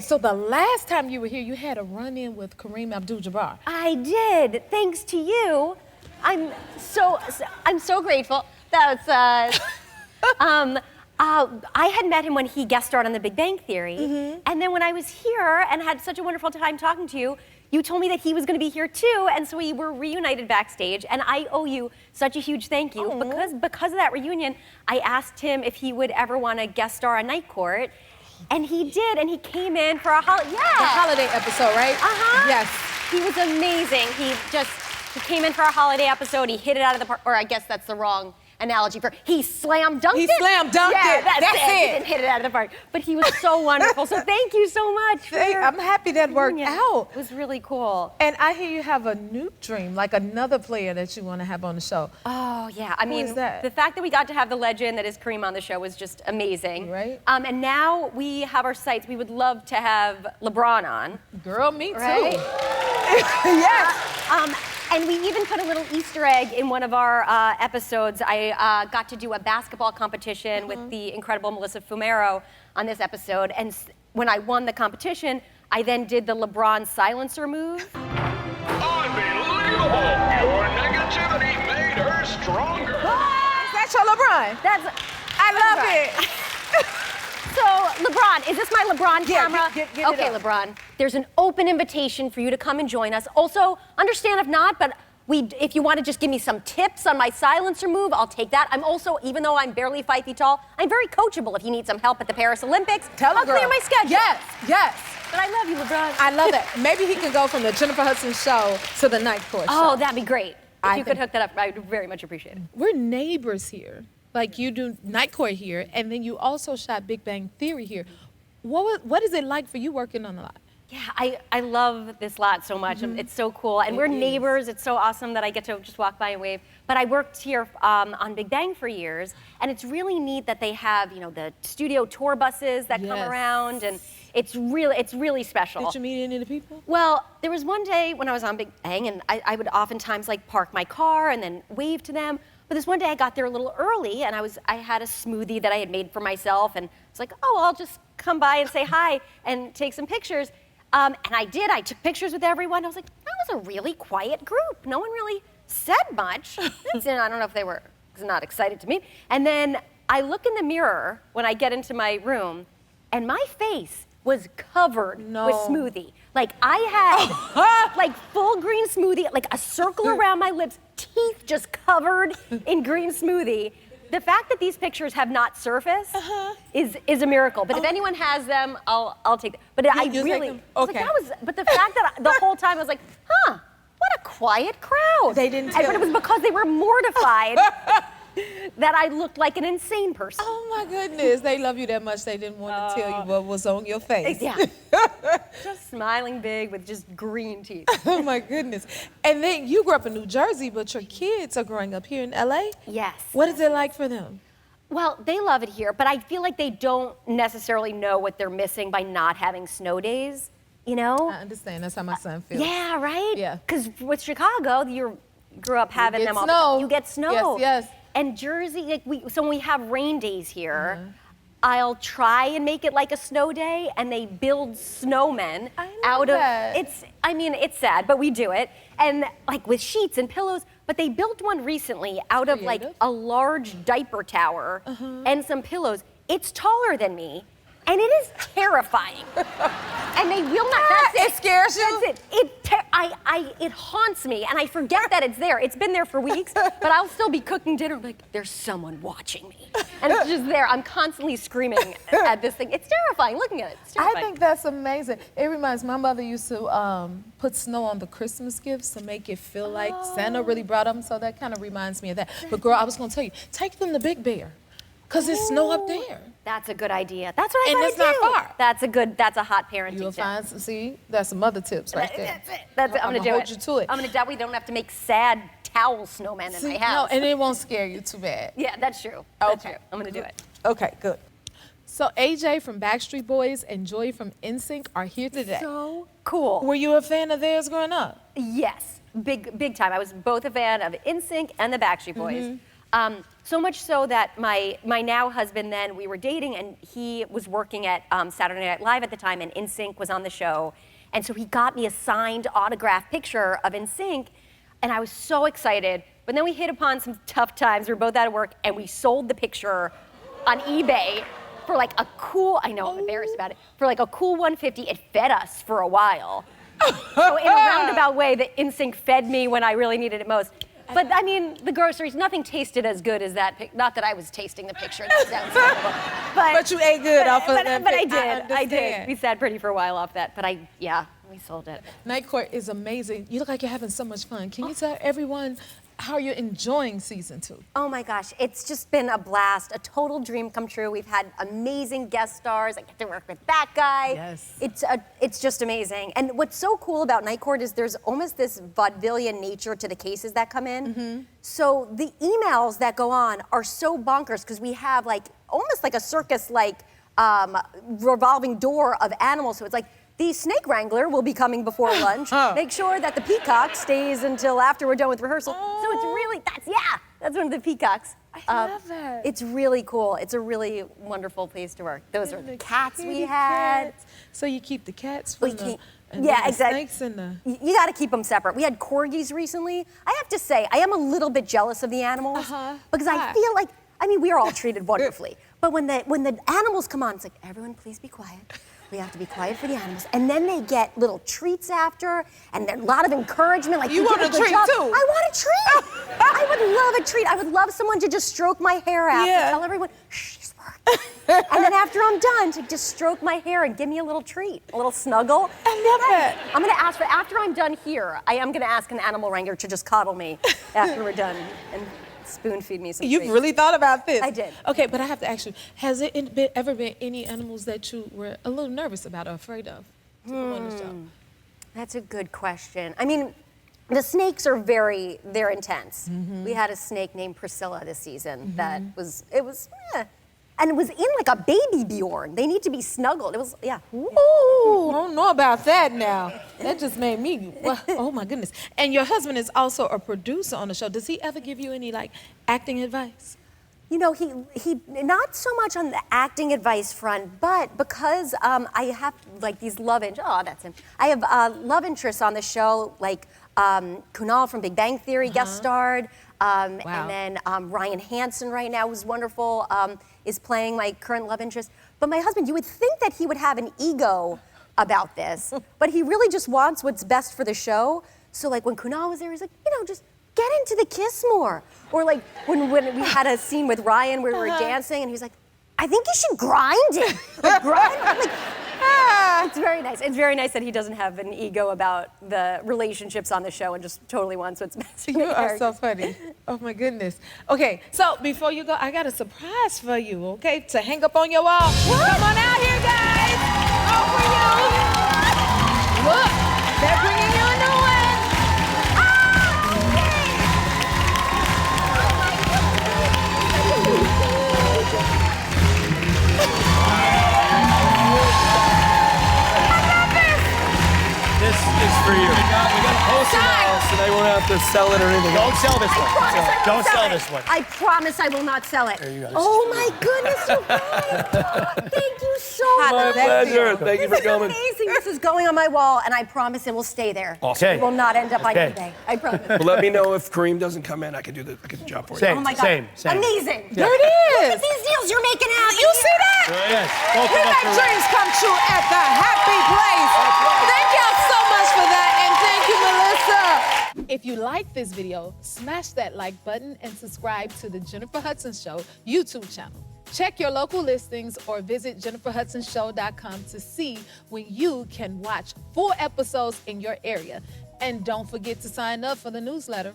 So the last time you were here, you had a run-in with Kareem AbdulJabbar. I did, thanks to you. I'm so grateful. That's I had met him when he guest starred on The Big Bang Theory, and then when I was here and had such a wonderful time talking to you, you told me that he was going to be here too, and so we were reunited backstage, and I owe you such a huge thank you because of that reunion. I asked him if he would ever want to guest star on Night Court, and he did, and he came in for a holiday episode, right? Yes. He was amazing. He came in for a holiday episode. He hit it out of the park, or I guess that's the wrong analogy for he slam dunked it. He slam dunked it. That's it. He didn't hit it out of the park. But he was so wonderful. So thank you so much. I'm happy that worked out. It was really cool. And I hear you have a new dream, like another player that you want to have on the show. Oh, yeah. I mean, Who is that? The fact that we got to have the legend that is Kareem on the show was just amazing. Right. And now we have our sights. We would love to have LeBron on. Girl, me too. Right? Yes. And we even put a little Easter egg in one of our episodes. I got to do a basketball competition with the incredible Melissa Fumero on this episode. And when I won the competition, I then did the LeBron silencer move. Unbelievable! Your negativity made her stronger. That's your LeBron. I love it. So, LeBron, is this my LeBron camera? Get okay, it up. LeBron, there's an open invitation for you to come and join us. Also, understand if not, but if you want to just give me some tips on my silencer move, I'll take that. I'm also, even though I'm barely 5 feet tall, I'm very coachable if you need some help at the Paris Olympics. I'll clear my schedule. Yes. But I love you, LeBron. I love it. Maybe he can go from the Jennifer Hudson show to the Night Court show. Oh, that'd be great. If you could hook that up, I would very much appreciate it. We're neighbors here. Like you do Night Court here, and then you also shot Big Bang Theory here. What is it like for you working on the lot? Yeah, I love this lot so much. It's so cool. And we're neighbors. It's so awesome that I get to just walk by and wave. But I worked here on Big Bang for years, and it's really neat that they have, the studio tour buses that come around, and it's really special. Did you meet any of the people? Well, there was one day when I was on Big Bang, and I would oftentimes park my car and then wave to them. But this one day I got there a little early, and I had a smoothie that I had made for myself, and it's like, oh, I'll just come by and say hi and take some pictures. And I did. I took pictures with everyone. I was like, that was a really quiet group. No one really said much. I don't know if they were not excited to meet. And then I look in the mirror when I get into my room, and my face was covered with smoothie. Like I had full green smoothie, like a circle around my lips, teeth just covered in green smoothie. The fact that these pictures have not surfaced is a miracle. But if anyone has them, I'll take them. But I really, but the fact that the whole time I was like, what a quiet crowd. They didn't tell But it was because they were mortified that I looked like an insane person. Oh my goodness, they love you that much they didn't want to tell you what was on your face. Yeah. Just smiling big with just green teeth. Oh my goodness. And then you grew up in New Jersey, but your kids are growing up here in LA? Yes. What is it like for them? Well, they love it here, but I feel like they don't necessarily know what they're missing by not having snow days, I understand, that's how my son feels. Yeah, right? Yeah. Because with Chicago, you grew up having them all the snow. time. You get snow. Yes. And Jersey, so when we have rain days here, I'll try and make it like a snow day, and they build snowmen out of it's sad, but we do it. And with sheets and pillows, but they built one recently out of a large diaper tower and some pillows. It's taller than me, and it is terrifying. And they will not. That's it. It scares you? That's it. It haunts me, and I forget that it's there. It's been there for weeks, but I'll still be cooking dinner like there's someone watching me, and it's just there. I'm constantly screaming at this thing. It's terrifying looking at it. It's terrifying. I think that's amazing. It reminds my mother used to put snow on the Christmas gifts to make it feel like Santa really brought them. So that kind of reminds me of that. But girl, I was gonna tell you, take them to Big Bear. Because it's snow up there. That's a good idea. That's what I And gotta it's not far. That's a hot parenting You'll tip. find that's some other tips right there. That's it. I'm gonna do it. Hold you to it. I'm gonna that way we don't have to make sad towel snowmen in my house. No, and it won't scare you too bad. Yeah, that's true. That's true. I'm gonna do it. Okay, good. So AJ from Backstreet Boys and Joy from NSYNC are here today. So cool. Were you a fan of theirs growing up? Yes, big time. I was both a fan of NSYNC and the Backstreet Boys. So much so that my now husband then, we were dating, and he was working at Saturday Night Live at the time, and NSYNC was on the show. And so he got me a signed autographed picture of NSYNC, and I was so excited. But then we hit upon some tough times. We were both out of work, and we sold the picture on eBay for like a cool, I know I'm embarrassed about it, for like a cool $150. It fed us for a while. So in a roundabout way, the NSYNC fed me when I really needed it most. But I mean, the groceries, nothing tasted as good as that. Not that I was tasting the picture, that sounds terrible. But you ate good off of that. But I did. We sat pretty for a while off that, but we sold it. Night Court is amazing. You look like you're having so much fun. Can you tell everyone how you're enjoying season 2? Oh my gosh, it's just been a blast, a total dream come true. We've had amazing guest stars. I get to work with that guy. Yes. It's just amazing. And what's so cool about Night Court is there's almost this vaudevillian nature to the cases that come in. So the emails that go on are so bonkers because we have like almost like a circus revolving door of animals. So it's like, the snake wrangler will be coming before lunch. Make sure that the peacock stays until after we're done with rehearsal. So it's really, that's one of the peacocks. I love that. It's really cool. It's a really wonderful place to work. Those are the cats we had. Cats. So you keep the cats from the exactly. snakes and the... You got to keep them separate. We had corgis recently. I have to say, I am a little bit jealous of the animals because I feel like, I mean, we are all treated wonderfully. But when the animals come on, it's like, everyone please be quiet. We have to be quiet for the animals. And then they get little treats after, and a lot of encouragement. Like, you want a treat too? I want a treat. I would love a treat. I would love someone to just stroke my hair out and tell everyone, shh, she's working. And then after I'm done, to just stroke my hair and give me a little treat, a little snuggle. I love it. I'm gonna ask for, after I'm done here, I am gonna ask an animal wrangler to just coddle me after we're done. And spoon feed me some You've treats. really thought about this. I did. Okay, but I have to ask you, has it ever been any animals that you were a little nervous about or afraid of to go on the show? That's a good question. I mean, the snakes are they're intense. We had a snake named Priscilla this season that and it was in like a baby Bjorn. They need to be snuggled. It was, Ooh, I don't know about that now. That just made me, oh my goodness. And your husband is also a producer on the show. Does he ever give you any like acting advice? You know, he not so much on the acting advice front, but because I have like these love that's him. I have love interests on the show, like Kunal from Big Bang Theory guest starred, and then Ryan Hansen right now, who's wonderful, is playing my current love interest. But my husband, you would think that he would have an ego about this, but he really just wants what's best for the show. So like when Kunal was there, he's like, just get into the kiss more. Or like when we had a scene with Ryan where we were dancing and he was like, I think you should grind it. Like, grind it. I'm like, it's very nice. It's very nice that he doesn't have an ego about the relationships on the show and just totally wants what's best for the You are characters. so funny. Oh my goodness. Okay, so before you go, I got a surprise for you, okay? To hang up on your wall. Come on out here, guys. All for you. Look, they're bringing you a new one. This is for you. We got a poster now, so they won't have to sell it or anything. Don't sell this one. Don't sell this one. I promise I will not sell it. There you go. Oh my goodness, you guys. Thank you so How much. does that Pleasure. Thank you for This is coming. amazing. This is going on my wall, and I promise it will stay there. Okay. It will not end up on Okay. eBay. I promise. Well, let me know if Kareem doesn't come in. I can do the job for you. Same. Oh my God. Same. Amazing. There it Look is. at these deals you're making out. You see that? Yes. Both We of us make are- dreams come true at the happy place. Thank y'all so much for that, and thank you, Melissa. If you like this video, smash that like button and subscribe to the Jennifer Hudson Show YouTube channel. Check your local listings or visit jenniferhudsonshow.com to see when you can watch full episodes in your area. And don't forget to sign up for the newsletter.